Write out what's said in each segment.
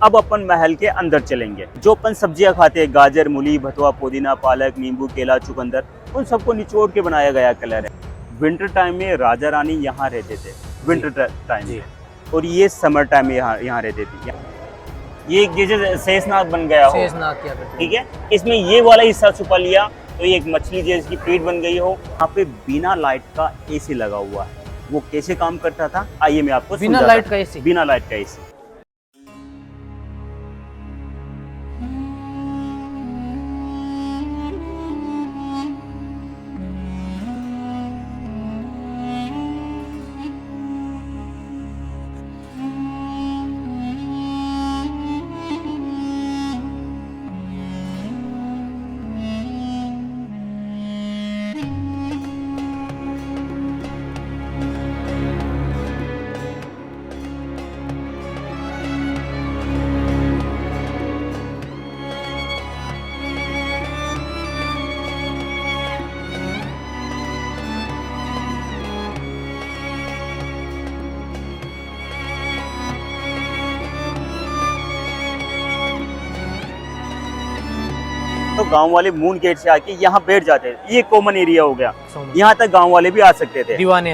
अब अपन महल के अंदर चलेंगे। जो अपन सब्जियां खाते हैं, गाजर, मूली, भतवा, पुदीना, पालक, नींबू, केला, चुकंदर, उन सबको निचोड़ के बनाया गया कलर है। विंटर टाइम में राजा रानी यहाँ रहते थे, विंटर टाइम में, और ये समर टाइम में यहाँ रहते थे। ये एक जैसे शेषनाग बन गया हो, शेषनाग क्या करते हैं? ठीक है, इसमें ये वाला हिस्सा छुपा लिया तो ये एक मछली जैसी पेट बन गई हो। यहाँ पे बिना लाइट का एसी लगा हुआ है। वो कैसे काम करता था, आइए मैं आपको बिना लाइट का एसी? बिना लाइट का एसी। तो गांव वाले मून गेट से आके यहाँ बैठ जाते हैं। ये कॉमन एरिया हो गया, यहाँ तक गांव वाले भी आ सकते थे। दीवाने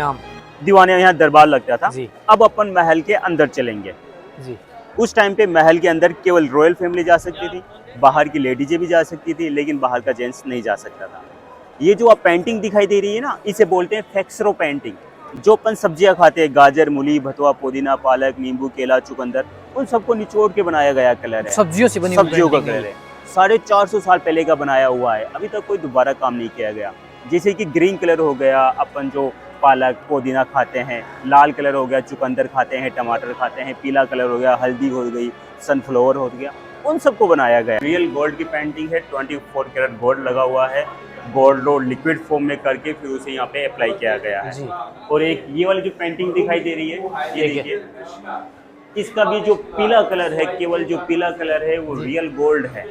यहाँ दरबार लगता था। अब अपन महल के अंदर चलेंगे जी। उस टाइम पे महल के अंदर केवल रॉयल फैमिली जा सकती थी, बाहर की लेडीजें भी जा सकती थी, लेकिन बाहर का जेंट्स नहीं जा सकता था। ये जो आप पेंटिंग दिखाई दे रही है ना, इसे बोलते हैं फ्लेक्सरो पेंटिंग। जो अपन सब्जियां खाते हैं, गाजर, मूली, भतवा, पुदीना, पालक, नींबू, केला, चुकंदर, उन सबको निचोड़ के बनाया गया कलर है। सब्जियों से बनी सब्जियों का कलर है। 450 साल पहले का बनाया हुआ है, अभी तक कोई दोबारा काम नहीं किया गया। जैसे कि ग्रीन कलर हो गया, अपन जो पालक, पुदीना खाते हैं, लाल कलर हो गया, चुकंदर खाते हैं, टमाटर खाते हैं, पीला कलर हो गया, हल्दी हो गई, सनफ्लावर हो गया, उन सबको बनाया गया। रियल गोल्ड की पेंटिंग है, 24 कैरेट गोल्ड लगा हुआ है। गोल्ड रो लिक्विड फॉर्म में करके फिर उसे यहाँ पे अप्लाई किया गया है। और एक ये वाली जो पेंटिंग दिखाई दे रही है, ये देखिए, इसका भी जो पीला कलर है, केवल जो पीला कलर है वो रियल गोल्ड है,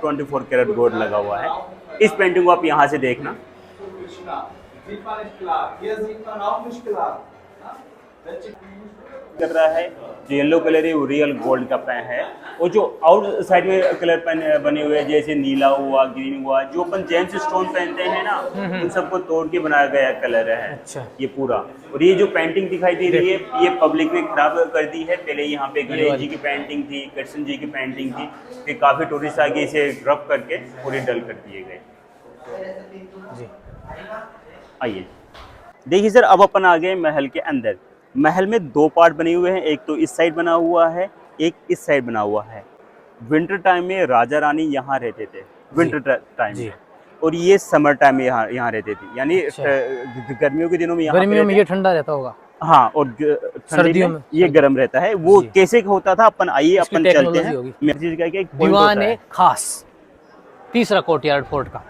24 कैरेट गोल्ड लगा हुआ है। इस पेंटिंग को आप यहाँ से देखना, कर रहा है जो येलो कलर है वो रियल गोल्ड का पेन है। और जो आउट साइड में कलर पेन बने हुए हैं, जैसे नीला हुआ, ग्रीन हुआ, जो अपन जेम्स स्टोन पहनते हैं ना, उन सबको तोड़ के बनाया गया कलर है। अच्छा। ये पूरा। और ये जो पेंटिंग दिखाई दे रही है, ये पब्लिक ने खराब कर दी है। पहले यहाँ पे गणेश जी की पेंटिंग थी, कृष्ण जी की पेंटिंग थी, फिर काफी टूरिस्ट आगे इसे रब करके पूरी डल कर दिए गए। आइए देखिए सर, अब अपन आ गए महल के अंदर। महल में दो पार्ट बने हुए हैं, एक तो इस साइड बना हुआ है, एक इस साइड बना हुआ है। विंटर टाइम में राजा रानी यहाँ रहते थे, विंटर टाइम में, और ये समर टाइम में यहाँ रहते थे। यानी गर्मियों के दिनों में गर्मियों में ये ठंडा रहता होगा, हाँ, और सर्दियों में ये गर्म रहता है। वो कैसे होता था, अपन आइए अपन चलते हैं। दीवाने खास, तीसरा कोर्टयार्ड फोर्ट का।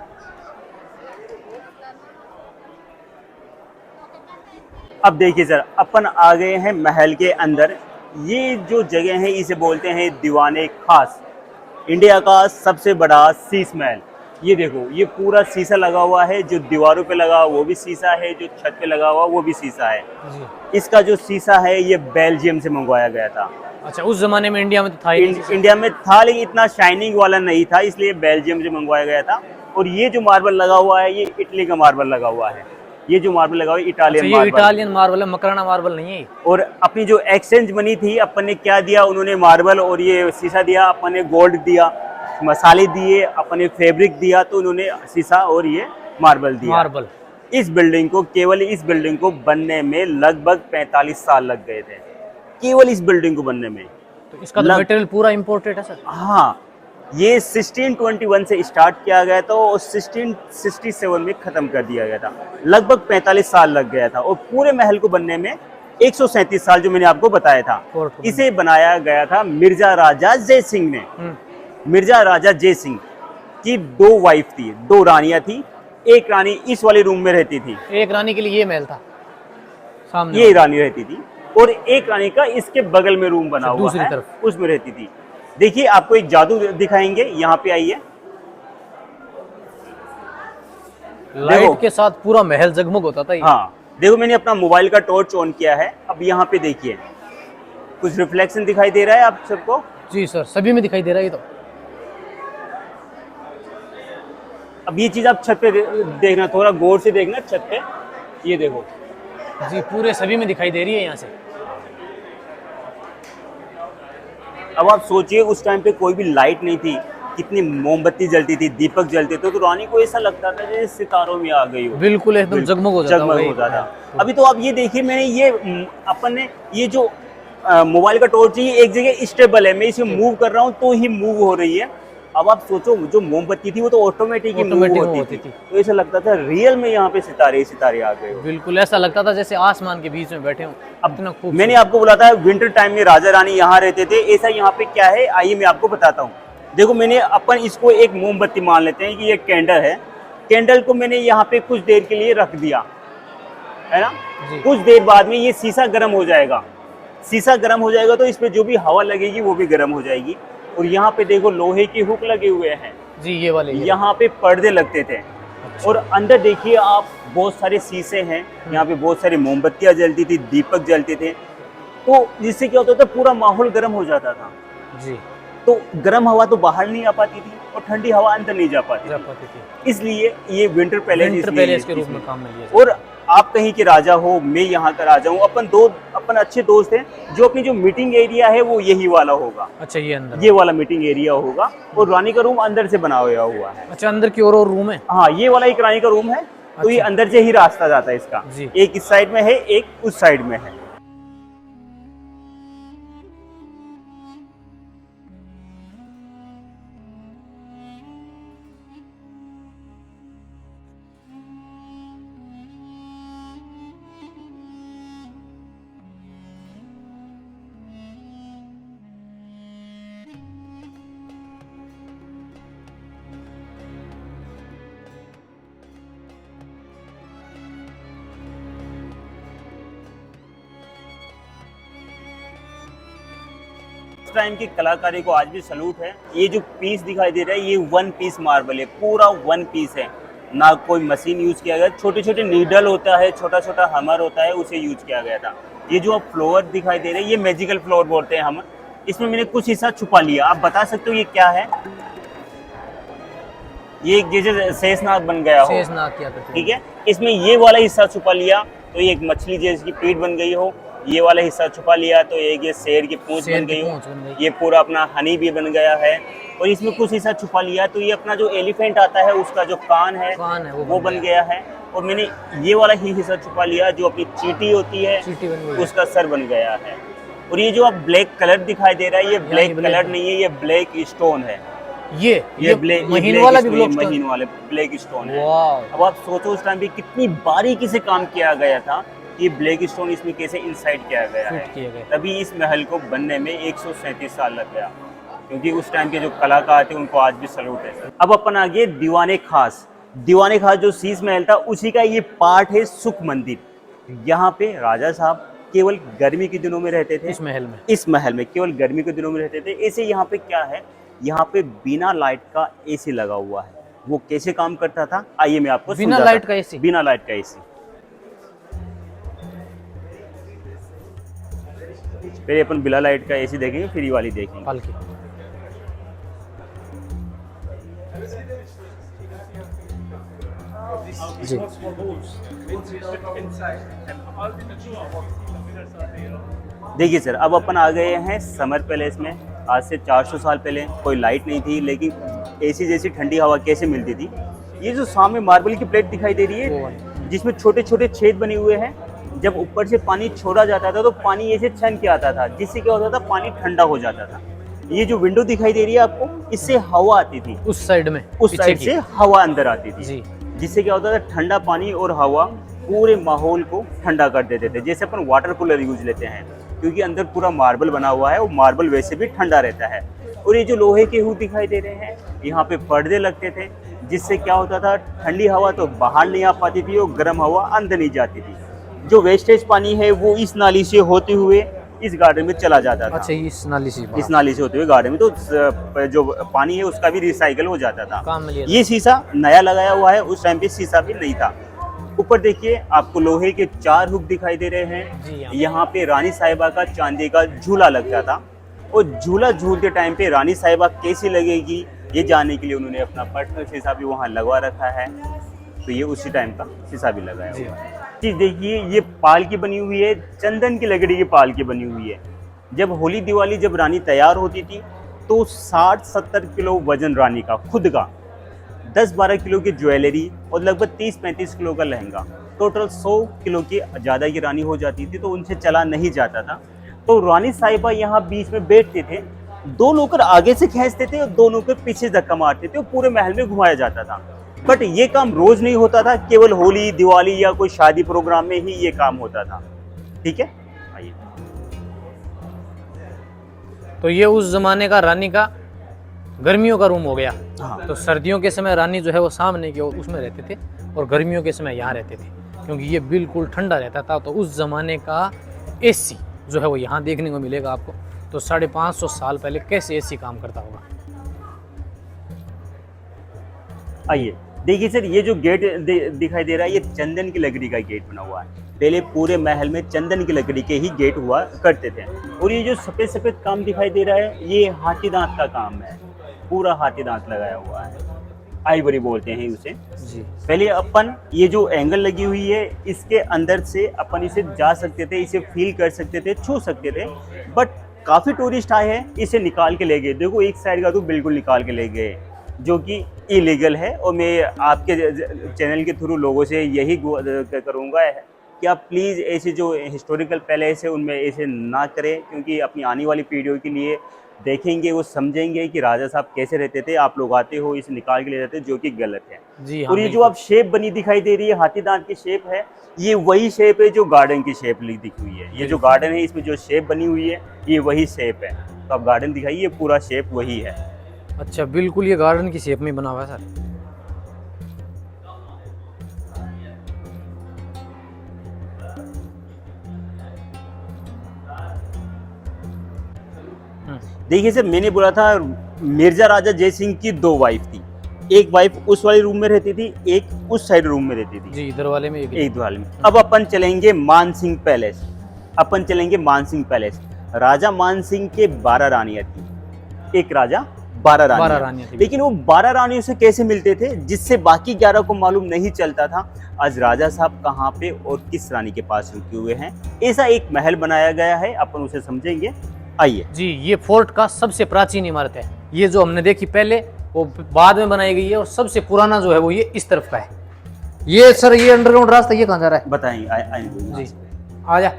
अब देखिए सर, अपन आ गए हैं महल के अंदर। ये जो जगह है इसे बोलते हैं दीवाने खास, इंडिया का सबसे बड़ा शीश महल। ये देखो, ये पूरा शीशा लगा हुआ है, जो दीवारों पे लगा वो भी शीशा है, जो छत पे लगा हुआ वो भी शीशा है। इसका जो शीशा है ये बेल्जियम से मंगवाया गया था। अच्छा, उस जमाने में इंडिया में तो था ही नहीं। इंडिया में था, लेकिन इतना शाइनिंग वाला नहीं था, इसलिए बेल्जियम से मंगवाया गया था। और ये जो मार्बल लगा हुआ है, ये इटली का मार्बल लगा हुआ है। ये जो मार्बल लगा हुआ है इटालियन मार्बल। इटालियन मार्बल है, मकराना मार्बल नहीं है। और अपनी जो एक्सचेंज बनी थी, अपन ने क्या दिया, उन्होंने मार्बल और ये शीशा दिया, अपन ने गोल्ड दिया, मसाले दिए, अपन ने फैब्रिक दिया, तो उन्होंने शीशा और ये मार्बल दिया। इस बिल्डिंग को, केवल इस बिल्डिंग को बनने में लगभग 45 साल लग गए थे, केवल इस बिल्डिंग को बनने में। तो इसका तो मटेरियल पूरा इम्पोर्टेड है सर? हाँ, ये 1621 से स्टार्ट किया गया था और 1667 में खत्म कर दिया गया था। लगभग 45 साल लग गया था, और पूरे महल को बनने में 137 साल, जो मैंने आपको बताया था। इसे बनाया गया था मिर्जा राजा जय सिंह ने। मिर्जा राजा जय सिंह की 2 वाइफ थी, 2 रानियां थी। एक रानी इस वाले रूम में रहती थी, एक रानी के लिए ये महल था सामने, ये रानी रहती थी, और एक रानी का इसके बगल में रूम बना हुआ है, दूसरी तरफ, उसमें रहती थी। देखिए, आपको एक जादू दिखाएंगे, यहाँ पे आइए। लाइट के साथ पूरा महल जगमग होता था। हाँ, देखो, मैंने अपना मोबाइल का टॉर्च ऑन किया है। अब यहाँ पे देखिए, कुछ रिफ्लेक्शन दिखाई दे रहा है आप सबको। जी सर, सभी में दिखाई दे रहा है ये तो। अब ये चीज आप छत पे देखना, थोड़ा गौर से देखना छत पे, ये देखो जी, पूरे सभी में दिखाई दे रही है यहाँ से। अब आप सोचिए उस टाइम पे कोई भी लाइट नहीं थी, कितनी मोमबत्ती जलती थी, दीपक जलते थे, तो रानी को ऐसा लगता था जैसे सितारों में आ गई हो। बिल्कुल एकदम जगमग हो जाता, जगमग वही। हो जाता। अभी तो आप ये देखिए, मैंने ये अपन ने ये जो मोबाइल का टॉर्च है ये एक जगह स्टेबल है, मैं इसे मूव कर रहा हूँ तो ही मूव हो रही है। अब आप सोचो जो मोमबत्ती थी वो तो ऑटोमेटिक ही मूव होती थी, तो ऐसा लगता था रियल में यहाँ पे सितारे सितारे आ गए। बिल्कुल ऐसा लगता था जैसे आसमान के बीच में बैठे हो। अब इतना खूब मैंने आपको बोला था विंटर टाइम में राजा रानी यहाँ रहते थे, ऐसा यहाँ पे क्या है आइए मैं आपको बताता हूँ। देखो मैंने अपन इसको एक मोमबत्ती मान लेते हैं कि ये कैंडल है, कैंडल को मैंने यहाँ पे कुछ देर के लिए रख दिया है ना, कुछ देर बाद में ये शीशा गर्म हो जाएगा, शीशा गर्म हो जाएगा तो इस पे जो भी हवा लगेगी वो भी गर्म हो जाएगी। और यहाँ पे देखो लोहे की हुक लगे हुए हैं जी, ये वाले यहाँ पे पर्दे लगते थे। और अंदर देखिए आप बहुत सारे शीशे हैं, यहाँ पे बहुत सारी मोमबत्तियां जलती थी, दीपक जलते थे, तो जिससे क्या होता था पूरा माहौल गर्म हो जाता था जी। तो गर्म हवा तो बाहर नहीं आ पाती थी और ठंडी हवा अंदर नहीं जा पाती थी, इसलिए ये विंटर पैलेस के रूप में काम में लिया। और आप कहीं के राजा हो, मैं यहाँ का राजा हूँ, अपन अच्छे दोस्त हैं, जो अपनी जो मीटिंग एरिया है वो यही वाला होगा। अच्छा, ये अंदर ये वाला मीटिंग एरिया होगा और रानी का रूम अंदर से बना हुआ है। अच्छा, अंदर की और रूम है। हाँ, ये वाला एक रानी का रूम है। तो ये अंदर से ही रास्ता जाता है इसका, एक इस साइड में है एक उस साइड में है। टाइम की कलाकारी को आज भी सलूट है। ये जो पीस दिखाई दे रहा है ये वन पीस मार्बल है, पूरा वन पीस है, ना कोई मशीन यूज किया गया। छोटे छोटे नीडल होता है, छोटा छोटा हमर होता है, उसे यूज किया गया था। ये जो आप फ्लोर दिखाई दे रहे हैं ये मैजिकल फ्लोर बोलते हैं हम, इसमें मैंने कुछ हिस्सा छुपा लिया। आप बता सकते हो ये क्या है? ये जैसे शेषनाग बन गया हो, शेषनाग किया था, ठीक है, इसमें ये वाला हिस्सा छुपा लिया तो ये एक मछली जैसी पीठ बन गई हो, ये वाला हिस्सा छुपा लिया तो एक ये शेर की पूंछ बन गई हो, ये पूरा अपना हनी भी बन गया है। और इसमें कुछ हिस्सा छुपा लिया तो ये अपना जो एलिफेंट आता है उसका जो कान है वो बन गया है। और मैंने ये वाला ही हिस्सा छुपा लिया जो अपनी चींटी होती है उसका सर बन गया है। और ये जो आप ब्लैक कलर दिखाई दे रहा है ये ब्लैक कलर नहीं है, ये ब्लैक स्टोन है। ये ब्लैक महीन वाला ब्लैक स्टोन है। अब आप सोचो उस टाइम पे कितनी बारीकी से काम किया गया था, ये ब्लैक स्टोन इसमें कैसे इंसाइड किया गया है। तभी इस महल को बनने में 137 साल लग गया, क्योंकि उस टाइम के जो कलाकार थे उनको आज भी सलूट है सर। अब अपन आ गए दीवाने खास। दीवाने खास जो शीश महल था उसी का ये पार्ट है सुख मंदिर। यहाँ पे राजा साहब केवल गर्मी के दिनों में रहते थे, इस महल में केवल गर्मी के दिनों में रहते थे। ऐसे यहाँ पे क्या है, यहाँ पे बिना लाइट का एसी लगा हुआ है। वो कैसे काम करता था आइए मैं आपको बिना लाइट का एसी। बिना लाइट का एसी पहले अपन बिना लाइट का एसी देखेंगे फिर ये वाली देखेंगे। जी देखिए सर, अब अपन आ गए हैं समर पैलेस में। आज से 400 साल पहले कोई लाइट नहीं थी, लेकिन एसी जैसी ठंडी हवा कैसे मिलती थी। ये जो सामने मार्बल की प्लेट दिखाई दे रही है जिसमें छोटे छोटे छेद बने हुए हैं, जब ऊपर से पानी छोड़ा जाता था तो पानी ऐसे छन के आता था, जिससे क्या होता था पानी ठंडा हो जाता था। ये जो विंडो दिखाई दे रही है आपको, इससे हवा आती थी उस साइड में, उस साइड से हवा अंदर आती थी, जिससे क्या होता था ठंडा पानी और हवा पूरे माहौल को ठंडा कर देते थे। जैसे अपन वाटर कूलर यूज लेते हैं, क्योंकि अंदर पूरा मार्बल बना हुआ है और मार्बल वैसे भी ठंडा रहता है। और ये जो लोहे के हुक दिखाई दे रहे हैं, यहाँ पे पर्दे लगते थे, जिससे क्या होता था ठंडी हवा तो बाहर नहीं आ पाती थी और गर्म हवा अंदर नहीं जाती थी। जो वेस्टेज पानी है वो इस नाली से होते हुए इस गार्डन में चला जाता था। अच्छा, इस नाली से होते हुए गार्डन में, तो जो पानी है उसका भी रिसाइकल हो जाता था। ये शीशा नया लगाया हुआ है, उस टाइम पे शीशा भी नहीं था। ऊपर देखिए आपको लोहे के 4 हुक दिखाई दे रहे हैं। यहाँ पे रानी साहिबा का चांदी का झूला लगता था। और झूला झूलते टाइम पे रानी साहिबा कैसी लगेगी ये जानने के लिए उन्होंने अपना पर्सनल शीशा भी वहाँ लगवा रखा है। तो ये उसी टाइम का शीशा भी लगाया हुआ है। चीज़ देखिए, ये पाल की बनी हुई है, चंदन की लकड़ी की पाल की बनी हुई है। जब होली दिवाली जब रानी तैयार होती थी तो 60-70 किलो वजन रानी का खुद का, 10-12 किलो की ज्वेलरी और लगभग 30-35 किलो का लहंगा, टोटल 100 किलो की ज़्यादा की रानी हो जाती थी। तो उनसे चला नहीं जाता था। तो रानी साहिबा यहाँ बीच में बैठते थे, 2 नौकर आगे से खींचते थे और 2 नौकर पीछे धक्का मारते थे और पूरे महल में घुमाया जाता था। बट ये काम रोज नहीं होता था, केवल होली दिवाली या कोई शादी प्रोग्राम में ही ये काम होता था। ठीक है, आइए। तो ये उस जमाने का रानी का गर्मियों का रूम हो गया। हाँ। तो सर्दियों के समय रानी जो है वो सामने के उसमें रहते थे और गर्मियों के समय यहाँ रहते थे, क्योंकि ये बिल्कुल ठंडा रहता था। तो उस जमाने का एसी जो है वो यहाँ देखने को मिलेगा आपको। तो 550 साल पहले कैसे एसी काम करता होगा। आइए देखिए सर, ये जो गेट दिखाई दे रहा है, ये चंदन की लकड़ी का गेट बना हुआ है। पहले पूरे महल में चंदन की लकड़ी के ही गेट हुआ करते थे। और ये जो सफ़ेद सफ़ेद काम दिखाई दे रहा है, ये हाथी दांत का काम है, पूरा हाथी दांत लगाया हुआ है, आइवरी बोलते हैं उसे जी। पहले अपन ये जो एंगल लगी हुई है, इसके अंदर से अपन इसे जा सकते थे, इसे फील कर सकते थे, छू सकते थे। बट काफ़ी टूरिस्ट आए हैं, इसे निकाल के ले गए। देखो एक साइड का तो बिल्कुल निकाल के ले गए, जो कि इलीगल है। और मैं आपके चैनल के थ्रू लोगों से यही करूँगा कि आप प्लीज़ ऐसे जो हिस्टोरिकल पैलेस है उनमें ऐसे ना करें, क्योंकि अपनी आने वाली पीढ़ियों के लिए देखेंगे, वो समझेंगे कि राजा साहब कैसे रहते थे। आप लोग आते हो इसे निकाल के ले जाते, जो कि गलत है। जी हाँ, और ये जो आप शेप बनी दिखाई दे रही है, हाथी दांत की शेप है, ये वही शेप है जो गार्डन की शेप दिखी हुई है। ये जो गार्डन है, इसमें जो शेप बनी हुई है, ये वही शेप है। तो आप गार्डन दिखाइए, पूरा शेप वही है। अच्छा, बिल्कुल ये गार्डन की शेप में बना हुआ है सर। देखिए सर, मैंने बोला था मिर्जा राजा जय सिंह की 2 वाइफ थी। एक वाइफ उस वाले रूम में रहती थी, एक उस साइड रूम में रहती थी। जी, इधर वाले में एक वाले में। अब अपन चलेंगे मानसिंह पैलेस। अपन चलेंगे मानसिंह पैलेस। राजा मानसिंह के 12 रानियां थी। एक राजा 12 रानियां थी। लेकिन वो 12 रानियों से कैसे मिलते थे, जिससे बाकी 11 को मालूम नहीं चलता था आज राजा साहब कहाँ पे और किस रानी के पास रुके हुए हैं। ऐसा एक महल बनाया गया है, अपन उसे समझेंगे। आइए जी। ये फोर्ट का सबसे प्राचीन इमारत है। ये जो हमने देखी पहले वो बाद में बनाई गई है, और सबसे पुराना जो है वो ये इस तरफ का है। ये सर, ये अंडरग्राउंड रास्ता ये कहाँ जा रहा है बताएंगे, जी, आ जा।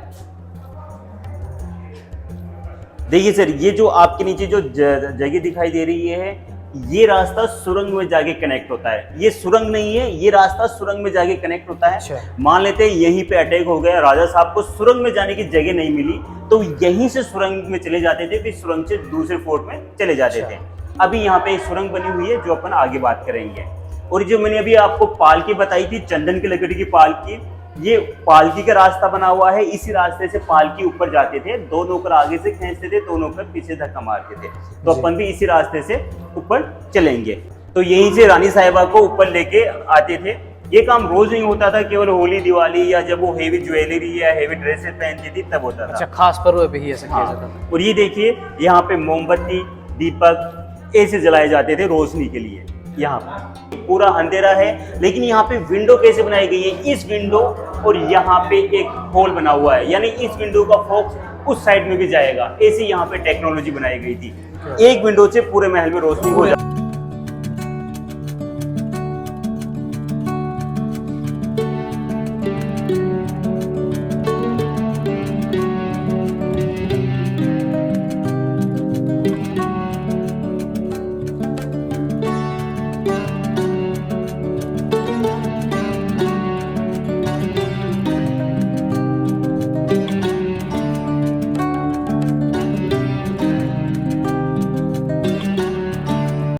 देखिए सर, ये जो आपके नीचे जो जगह दिखाई दे रही है, ये रास्ता सुरंग में जाके कनेक्ट होता है। ये सुरंग नहीं है, ये रास्ता सुरंग में जाके कनेक्ट होता है। अच्छा। मान लेते हैं यहीं पे अटैक हो गया, राजा साहब को सुरंग में जाने की जगह नहीं मिली, तो यहीं से सुरंग में चले जाते थे, फिर सुरंग से दूसरे फोर्ट में चले जाते थे। अभी यहाँ पे एक सुरंग बनी हुई है, जो अपन आगे बात करेंगे। और जो मैंने अभी आपको पालकी बताई थी, चंदन की लकड़ी की पालकी, ये पालकी का रास्ता बना हुआ है। इसी रास्ते से पालकी ऊपर जाते थे, 2 नौकर आगे से खींचते थे, 2 नौकर पीछे धक्का मारते थे। तो अपन भी इसी रास्ते से ऊपर चलेंगे। तो यहीं से रानी साहिबा को ऊपर लेके आते थे। ये काम रोज नहीं होता था, केवल होली दिवाली या जब वो हेवी ज्वेलरी या हेवी ड्रेसेस पहनती थी तब होता था। अच्छा, खास पर्व पे ही ऐसा किया जाता था। और ये देखिए, यहाँ पे मोमबत्ती दीपक ऐसे जलाए जाते थे रोशनी के लिए। यहाँ पर पूरा अंधेरा है, लेकिन यहाँ पे विंडो कैसे बनाई गई है, इस विंडो और यहाँ पे एक होल बना हुआ है, यानी इस विंडो का फोकस उस साइड में भी जाएगा। ऐसी यहाँ पे टेक्नोलॉजी बनाई गई थी। एक विंडो से पूरे महल में रोशनी हो जाती।